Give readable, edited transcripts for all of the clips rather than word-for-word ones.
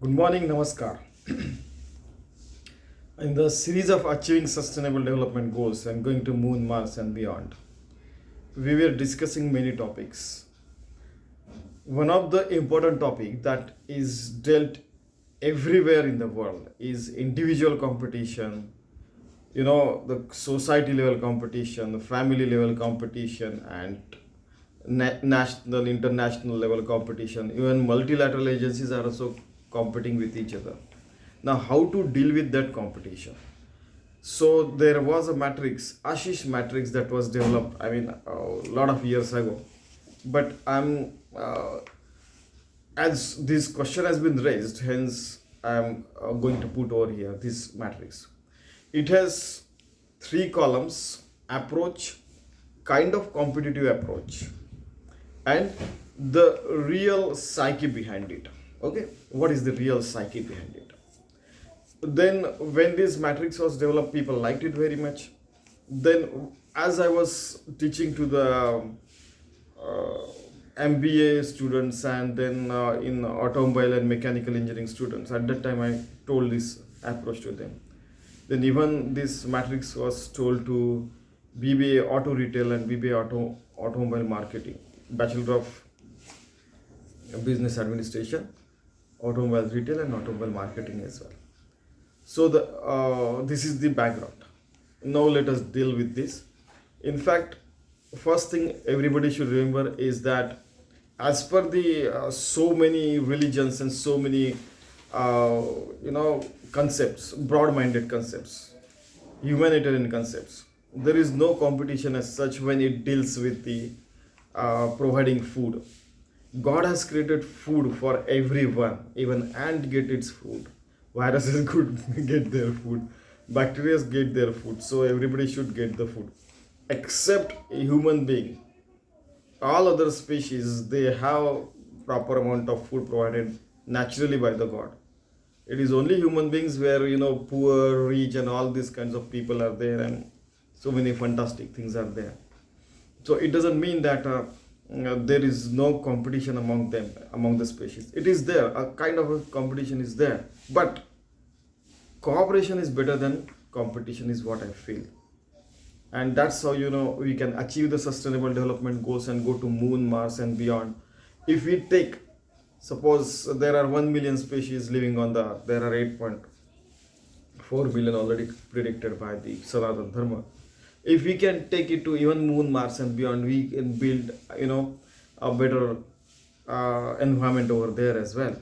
Good morning, Namaskar. In the series of achieving sustainable development goals and going to moon, Mars, and beyond, we were discussing many topics. One of the important topic that is dealt everywhere in the world is individual competition, the society level competition, the family level competition, and national, international level competition. Even multilateral agencies are also competing with each other. Now, how to deal with that competition? So there was a matrix, Ashish matrix, that was developed. A lot of years ago. But as this question has been raised, hence I'm going to put over here this matrix. It has three columns: approach, kind of competitive approach, and the real psyche behind it. Okay, what is the real psyche behind it? Then when this matrix was developed, people liked it very much. Then as I was teaching to the MBA students, and then in automobile and mechanical engineering students, at that time I told this approach to them. Then even this matrix was told to BBA auto retail and BBA automobile marketing, Bachelor of Business Administration, automobile retail and automobile marketing as well. So this is the background. Now let us deal with this. In fact, first thing everybody should remember is that as per the so many religions and so many concepts, broad-minded concepts, humanitarian concepts, there is no competition as such when it deals with the providing food. God has created food for everyone. Even ant get its food. Viruses could get their food. Bacteria get their food. So everybody should get the food, except a human being. All other species, they have proper amount of food provided naturally by the God. It is only human beings where poor, rich, and all these kinds of people are there, and so many fantastic things are there. So it doesn't mean that there is no competition among them, among the species. It is there, a kind of a competition is there, but cooperation is better than competition, is what I feel. And that's how we can achieve the sustainable development goals and go to moon, Mars, and beyond. If we take, suppose there are 1 million species living on the earth, there are 8.4 billion already predicted by the Sanatana Dharma. If we can take it to even moon, Mars, and beyond, we can build a better environment over there as well,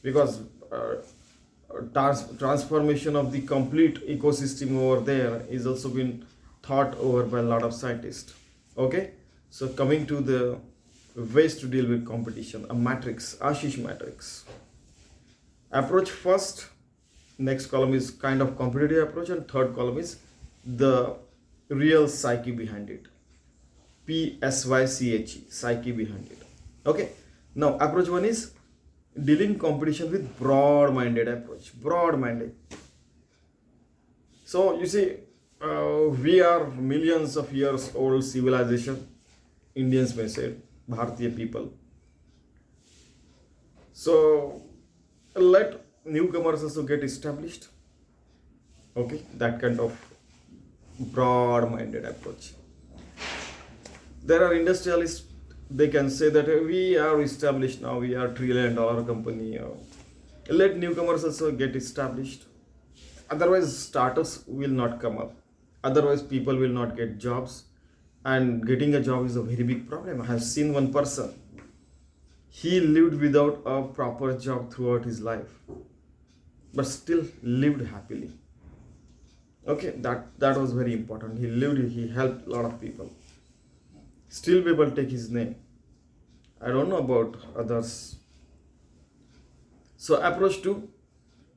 because transformation of the complete ecosystem over there is also been thought over by a lot of scientists. Okay, so coming to the ways to deal with competition, a matrix, Ashish matrix. Approach first, next column is kind of competitive approach, and third column is the real psyche behind it, PSYCHE, psyche behind it. Okay, now approach one is dealing competition with broad-minded approach, broad-minded. So you see, we are millions of years old civilization, Indians may say, Bharatiya people. So let newcomers also get established. Okay, that kind of broad-minded approach. There are industrialists, they can say that we are established now, we are $1 trillion company. Let newcomers also get established. Otherwise, startups will not come up. Otherwise, people will not get jobs. And getting a job is a very big problem. I have seen one person. He lived without a proper job throughout his life, but still lived happily. Okay, that was very important. He lived, he helped a lot of people. Still people take his name. I don't know about others. So approach 2,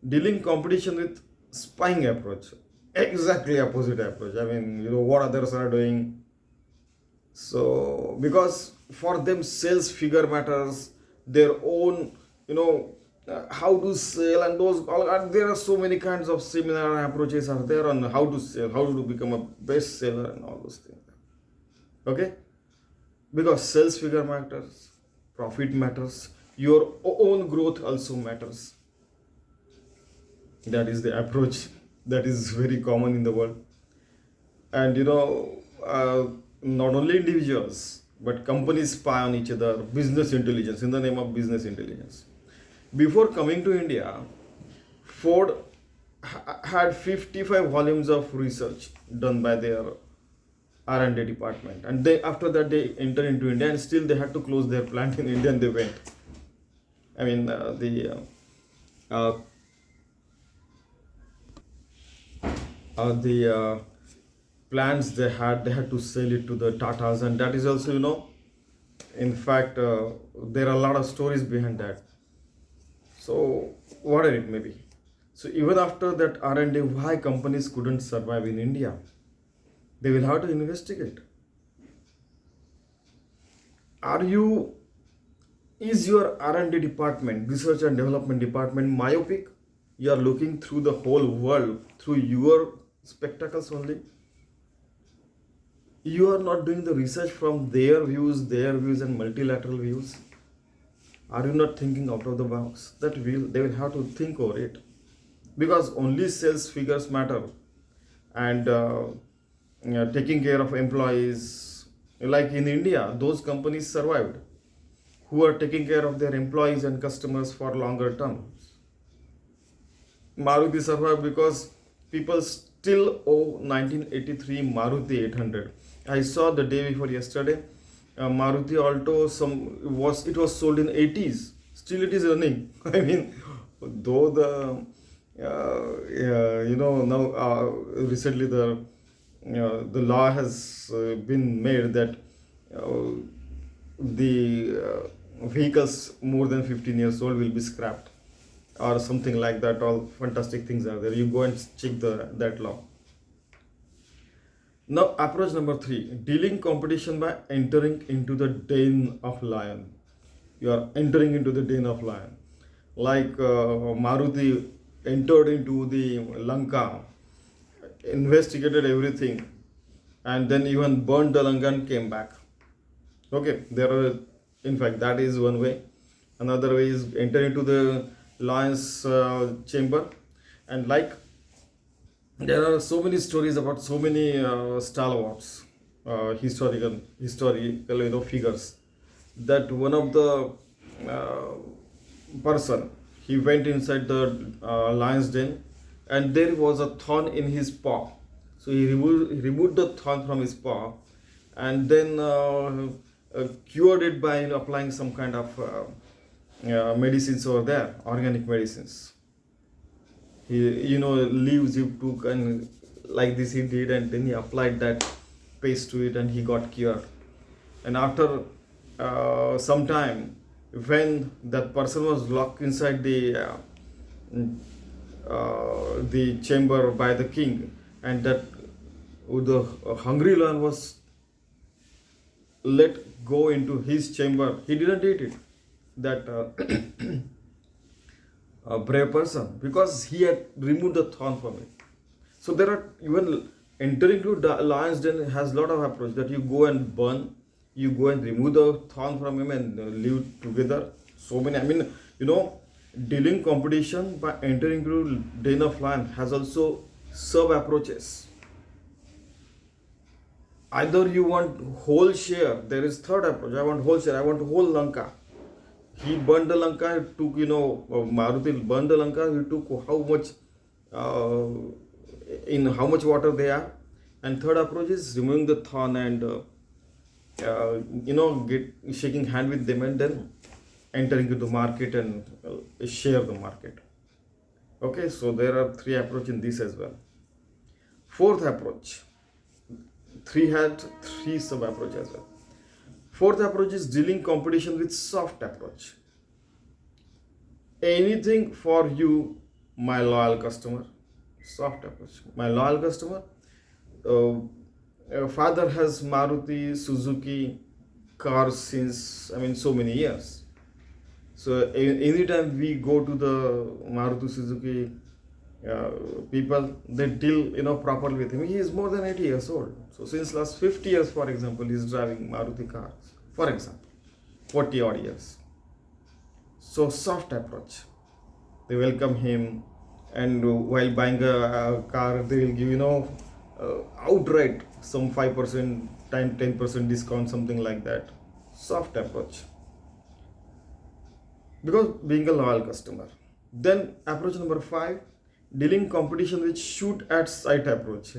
dealing competition with spying approach. Exactly opposite approach. What others are doing. So because for them sales figure matters, their own, how to sell, and those all there are so many kinds of seminar approaches are there on how to sell, how to become a best seller, and all those things. Okay, because sales figure matters, profit matters, your own growth also matters. That is the approach that is very common in the world. And not only individuals but companies spy on each other, business intelligence, in the name of business intelligence. Before coming to India, Ford had 55 volumes of research done by their R&D department, and they, after that, they entered into India, and still they had to close their plant in India, and they went. I mean, uh, the plants they had to sell it to the Tatas, and that is also, in fact, there are a lot of stories behind that. So whatever it may be. So even after that R&D, why companies couldn't survive in India? They will have to investigate. Are you is your R&D department, research and development department, myopic? You are looking through the whole world through your spectacles only. You are not doing the research from their views and multilateral views. Are you not thinking out of the box? They will have to think over it, because only sales figures matter, and taking care of employees. Like in India, those companies survived who are taking care of their employees and customers for longer terms. Maruti survived because people still owe 1983 Maruti 800. I saw the day before yesterday, Maruti Alto, it was sold in 80s. Still it is running. I mean, though the now recently the law has been made that the vehicles more than 15 years old will be scrapped or something like that. All fantastic things are there. You go and check that law. Now, approach number 3, dealing competition by entering into the den of lion. You are entering into the den of lion. Like Maruti entered into the Lanka, investigated everything, and then even burned the Lanka and came back. Okay, in fact, that is one way. Another way is enter into the lion's chamber, and like there are so many stories about so many stalwarts, historical figures, that one of the uh, person, he went inside the lion's den, and there was a thorn in his paw. So he removed the thorn from his paw, and then cured it by applying some kind of medicines over there, organic medicines. Leaves he took, and like this he did, and then he applied that paste to it, and he got cured. And after some time, when that person was locked inside the chamber by the king, and that the hungry lion was let go into his chamber, he didn't eat it, that brave person, because he had removed the thorn from it. So there are, even entering to the lion's den has lot of approach, that you go and burn, you go and remove the thorn from him, and live together. So many, I mean, dealing competition by entering to den of lion has also sub approaches. Either you want whole share, there is third approach, I want whole share, I want whole Lanka. He burned the Lanka, he took, Maruti burned the Lanka, he took how much, in how much water they are. And third approach is removing the thorn and, shaking hand with them, and then entering into the market and share the market. Okay, so there are 3 approaches in this as well. Fourth approach, 3 had 3 sub approach as well. Fourth approach is dealing competition with soft approach. Anything for you, my loyal customer. Soft approach. My loyal customer. Father has Maruti Suzuki cars since, so many years. So anytime we go to the Maruti Suzuki people, they deal properly with him. He is more than 80 years old. So since last 50 years, for example, he is driving Maruti cars. For example, 40 odd years. So soft approach. They welcome him, and while buying a car they will give outright some 5% 10% discount, something like that. Soft approach, because being a loyal customer. Then approach number 5, dealing competition with shoot at sight approach.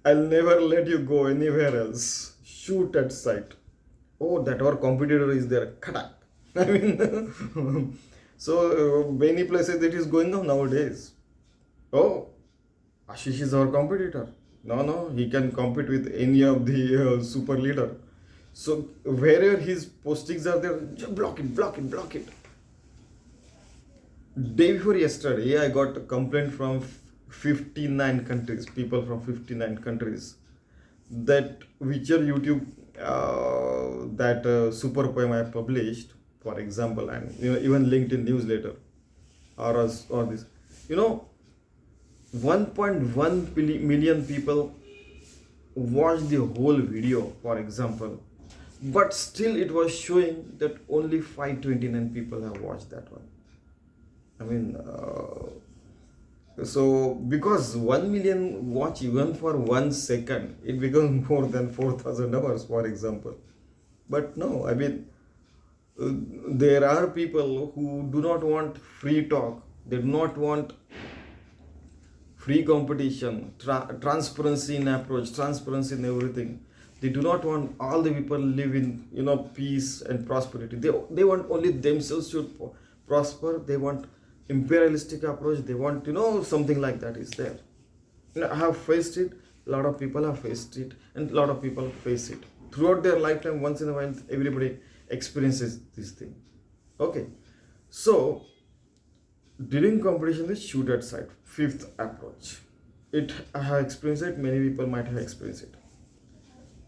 I'll never let you go anywhere else. Shoot at sight. Oh, that our competitor is there. Khatak. I mean, so many places it is going on nowadays. Oh, Ashish is our competitor. No, no, he can compete with any of the super leader. So wherever his postings are there, just block it, block it, block it. Day before yesterday, I got a complaint from 59 countries, people from 59 countries, that whichever YouTube that super poem I published, for example, and even LinkedIn newsletter, or this, you know, 1.1 million people watched the whole video, for example, but still it was showing that only 529 people have watched that one. I mean, so because 1 million watch even for 1 second, it becomes more than 4,000 hours, for example. But no, I mean, there are people who do not want free talk, they do not want free competition, transparency in approach, transparency in everything. They do not want all the people live in peace and prosperity. They want only themselves should prosper. They want imperialistic approach. They want something like that is there. I have faced it. A lot of people have faced it, and a lot of people face it throughout their lifetime. Once in a while, everybody experiences this thing. Okay, so during competition with shoot at sight, 5th approach. I have experienced it. Many people might have experienced it.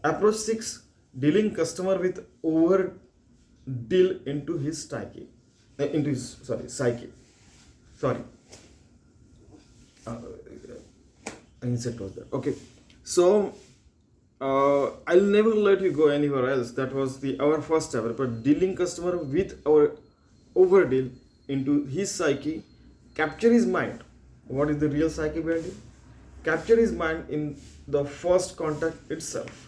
Approach 6, dealing customer with over deal into his psyche. Psyche. Sorry. Insect was there. Okay. So I'll never let you go anywhere else. That was our first step. But dealing customer with our over deal into his psyche, capture his mind. What is the real psyche behind it? Capture his mind in the first contact itself.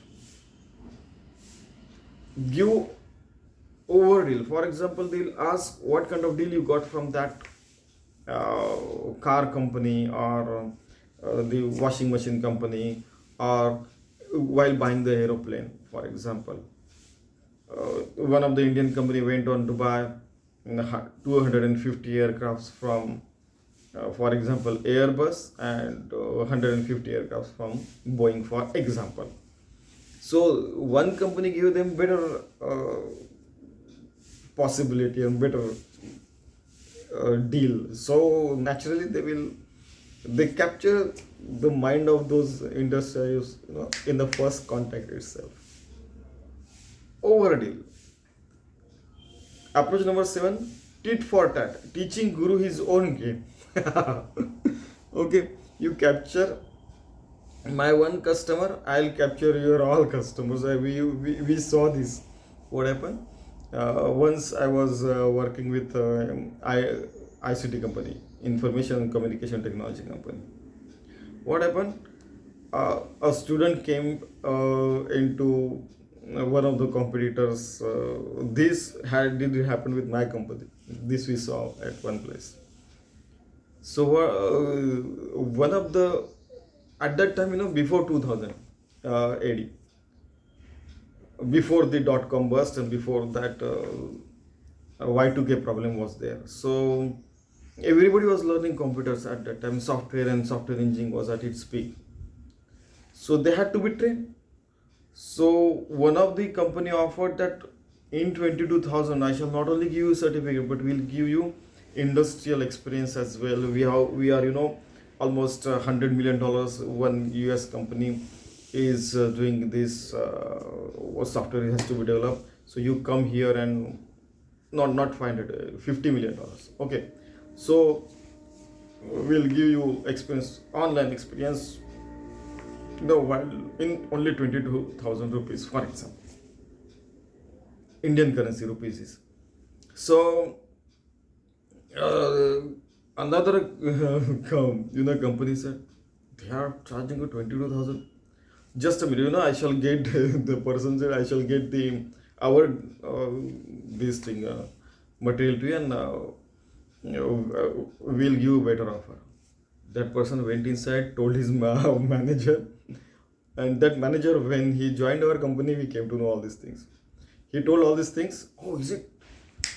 Give over deal. For example, they'll ask what kind of deal you got from that car company, or the washing machine company, or while buying the aeroplane, for example. One of the Indian company went on to buy 250 aircrafts from, for example, Airbus, and 150 aircrafts from Boeing, for example. So one company gave them better possibility and better deal. So naturally they capture the mind of those industrials in the first contact itself. Over deal. Approach number 7, tit for tat, teaching guru his own game. Okay, you capture my one customer, I'll capture your all customers. We saw this. What happened? Once I was working with ICT company, information and communication technology company. What happened? A student came into one of the competitors. This did happen with my company. This we saw at one place. So one of the, at that time, before 2000 AD, before the dot-com burst, and before that Y2K problem was there. So everybody was learning computers at that time. Software and software engineering was at its peak. So they had to be trained. So one of the company offered that in 22,000 I shall not only give you certificate, but we'll give you industrial experience as well. We are almost $100 million. One US company is doing this software has to be developed. So you come here and not $50 million. Okay, so we'll give you experience, online experience, while in only 22,000 rupees, for example. Indian currency rupees is. So Uh, Another company said they are charging you 22,000. Just a minute, I shall get the person said I shall get the our this thing material to you, and we'll give you better offer. That person went inside, told his manager, and that manager, when he joined our company, we came to know all these things. He told all these things. Oh, is it?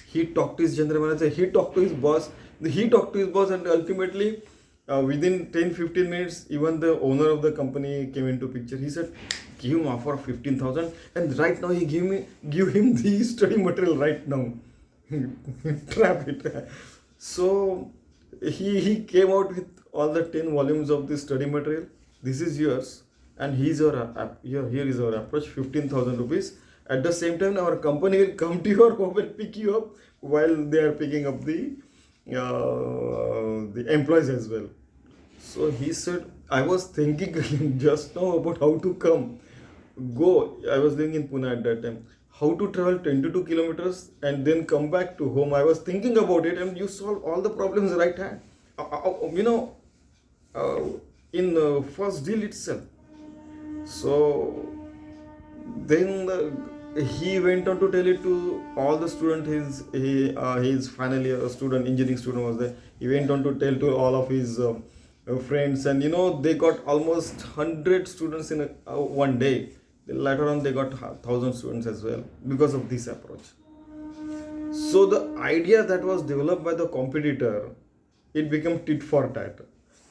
He talked to his general manager. He talked to his boss. He talked to his boss, and ultimately, within 10-15 minutes, even the owner of the company came into picture. He said, "Give him offer of 15,000, and right now he give him the study material right now." Trap it. So he came out with all the 10 volumes of the study material. This is yours, and he's our here is our approach, 15,000 rupees. At the same time, our company will come to your home and pick you up while they are picking up the employees as well. So he said, I was thinking just now about how to come. Go. I was living in Pune at that time. How to travel 22 kilometers and then come back to home. I was thinking about it, and you solve all the problems right hand. You know, uh, in first deal itself. So then he went on to tell it to all the student. His final year student, engineering student was there. He went on to tell to all of his friends, and they got almost 100 students in one day. Later on, they got 1,000 students as well because of this approach. So the idea that was developed by the competitor, it became tit for tat.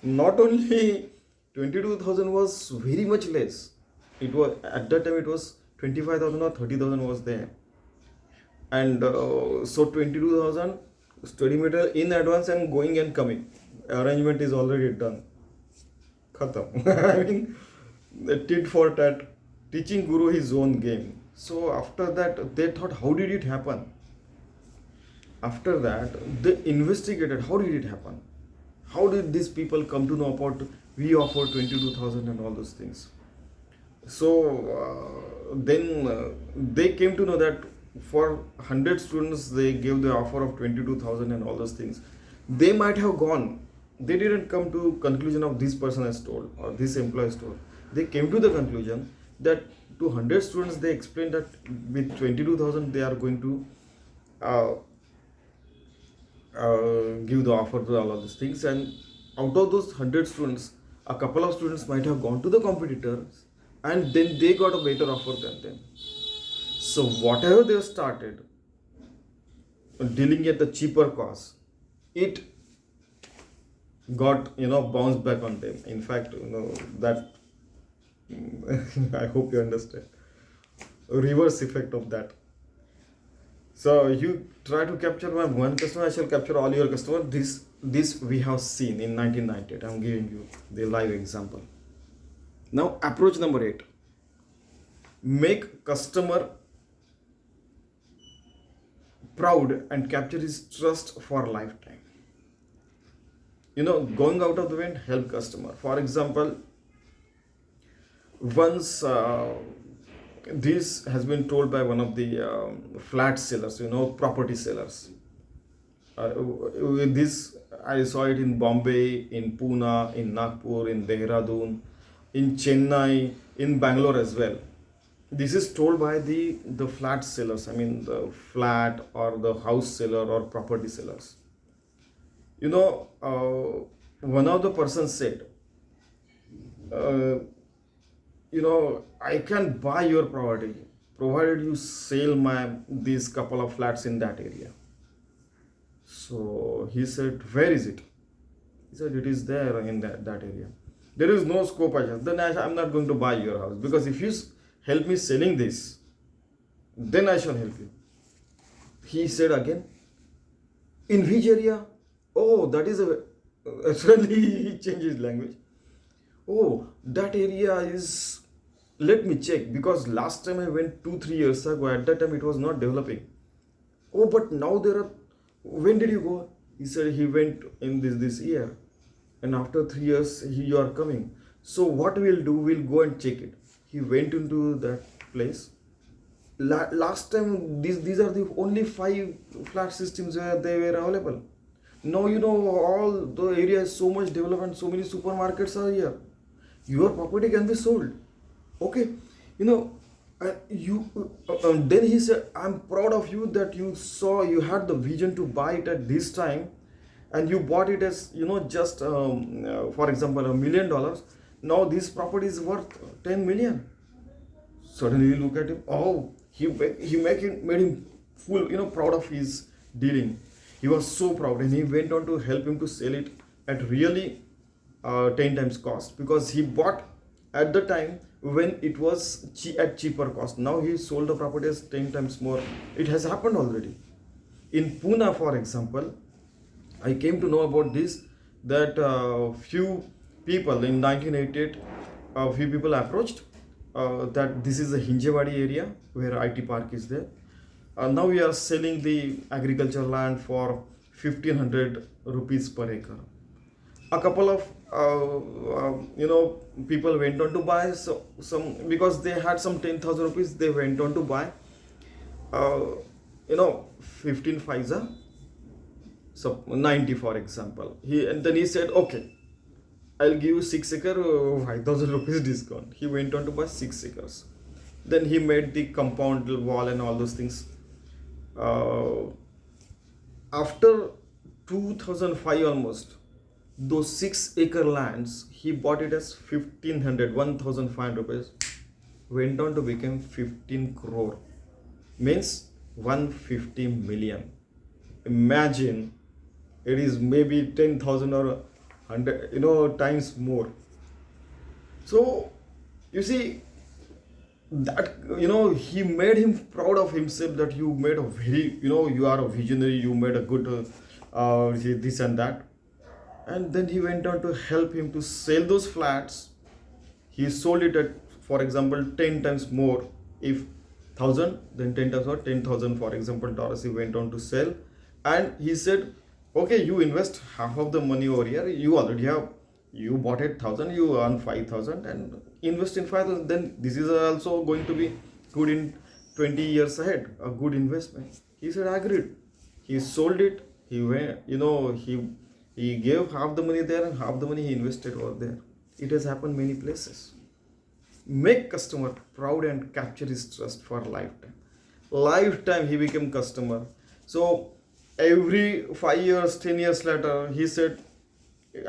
Not only 22,000 was very much less. It was at that time it was 25,000 or 30,000 was there, and so 22,000 study material in advance and going and coming. Arrangement is already done. Khatam. I mean, the tit for tat, teaching guru his own game. So after that, they thought, how did it happen? After that, they investigated how did it happen? How did these people come to know about we offer 22,000 and all those things? So then they came to know that for 100 students they gave the offer of 22,000 and all those things. They might have gone. They didn't come to conclusion of this person has told or this employee has told. They came to the conclusion that to 100 students they explained that with 22,000 they are going to give the offer to all of these things, and out of those 100 students, a couple of students might have gone to the competitors, and then they got a better offer than them. So whatever they started dealing at the cheaper cost, it got bounced back on them. In fact, that I hope you understand reverse effect of that. So you try to capture my one customer, I shall capture all your customers. This we have seen in 1998. I'm giving you the live example. Now approach number 8. Make customer proud and capture his trust for lifetime. Going out of the way and help customer. For example, once this has been told by one of the flat sellers, property sellers. This I saw it in Bombay, in Pune, in Nagpur, in Dehradun, in Chennai, in Bangalore as well. This is told by the flat sellers. I mean the flat or the house seller or property sellers. One of the persons said, I can buy your property provided you sell these couple of flats in that area. So he said, where is it? He said, it is there in that area. There is no scope. Then I'm not going to buy your house, because if you help me selling this, then I shall help you. He said again, in which area? Oh, that is suddenly he changed his language. Oh, that area is, let me check, because last time I went 2-3 years ago, at that time it was not developing. Oh, but now there are, when did you go? He said he went in this year, and after 3 years you are coming. So what we'll do, we'll go and check it. He went into that place. Last time these are the only 5 flat systems where they were available. Now you know all the area is so much developed and so many supermarkets are here. Your property can be sold. Okay, you know, then he said, I'm proud of you that you had the vision to buy it at this time, and you bought it as, just for example, $1 million. Now this property is worth 10 million. Suddenly you look at him. Oh, he made him full, proud of his dealing. He was so proud, and he went on to help him to sell it at really 10 times cost, because he bought at the time when it was at cheaper cost. Now he sold the property as 10 times more. It has happened already. In Pune, for example, I came to know about this, that few people in 1988, a few people approached that this is the Hinjewadi area where IT Park is there. Now we are selling the agriculture land for 1500 rupees per acre. A couple of people went on to buy some, because they had some 10,000 rupees. They went on to buy 15 Pfizer, so 90 for example. And then he said, okay, I'll give you 6 acre, 5,000 rupees discount. He went on to buy 6 acres. Then he made the compound wall and all those things. After 2005 almost, those 6 acre lands, he bought it as 1,500 rupees, went on to become 15 crore, means 150 million. Imagine, it is maybe 10,000 or 100 times more. So you see that, he made him proud of himself, that you made a very, you are a visionary, you made a good this and that. And then he went on to help him to sell those flats. He sold it at, for example, 10 times more. If 1,000, then 10 times or 10,000, for example, dollars he went on to sell. And he said, okay, you invest half of the money over here. You already have, you bought it 1,000, you earn 5,000, and invest in 5,000. Then this is also going to be good in 20 years ahead, a good investment. He said, agreed. He sold it. He went, he gave half the money there and half the money he invested over there. It has happened many places. Make customer proud and capture his trust for lifetime. Lifetime he became customer. So every 5 years, 10 years later, he said,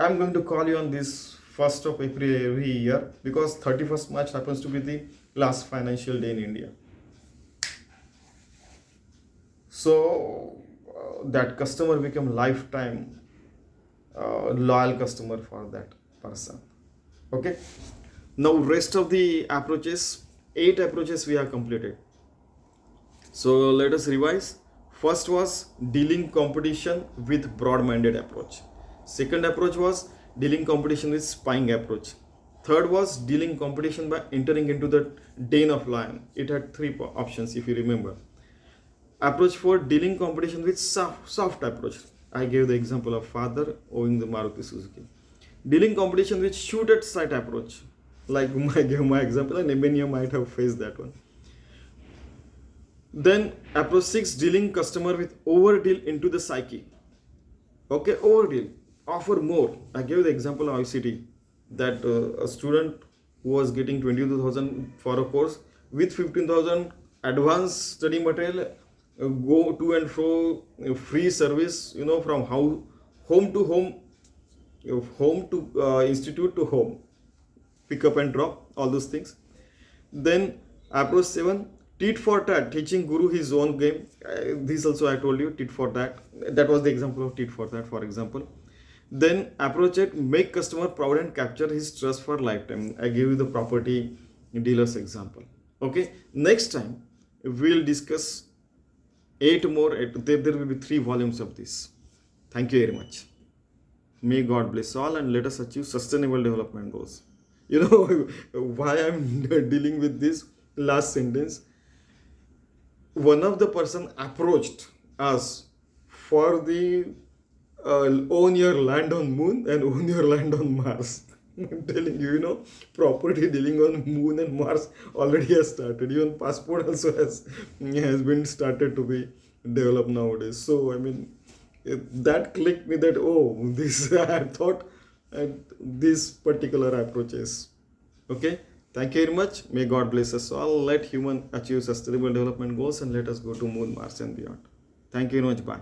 I'm going to call you on this 1st of April every year, because 31st March happens to be the last financial day in India. So that customer became lifetime loyal customer for that person. Okay, now rest of the approaches, 8 approaches we have completed. So let us revise. First was dealing competition with broad-minded approach. Second approach was dealing competition with spying approach. Third was dealing competition by entering into the den of lion. It had 3 options, if you remember. Approach 4, dealing competition with soft approach. I gave the example of father owing the Maruti Suzuki. Dealing competition with shoot at sight approach, like I gave my example, and many might have faced that one. Then approach 6, dealing customer with overdeal into the psyche. Okay, overdeal, offer more. I gave the example of ICT, that a student who was getting 22,000 for a course, with 15,000 advanced study material, go to and fro, free service, from home to home, home to institute to home, pick up and drop, all those things. Then approach 7, tit for tat, teaching guru his own game. This also I told you, tit for tat. That was the example of tit for tat, for example. Then approach 8, make customer proud and capture his trust for lifetime. I gave you the property dealers example. Okay, next time we'll discuss 8 more. There will be 3 volumes of this. Thank you very much. May God bless all, and let us achieve sustainable development goals. Why I'm dealing with this last sentence. One of the person approached us for the own your land on moon and own your land on Mars. I'm telling you, property dealing on moon and Mars already has started. Even passport also has been started to be developed nowadays. So that clicked me that, oh, this I thought these particular approaches. Okay, thank you very much. May God bless us all. Let human achieve sustainable development goals and let us go to moon, Mars, and beyond. Thank you very much. Bye.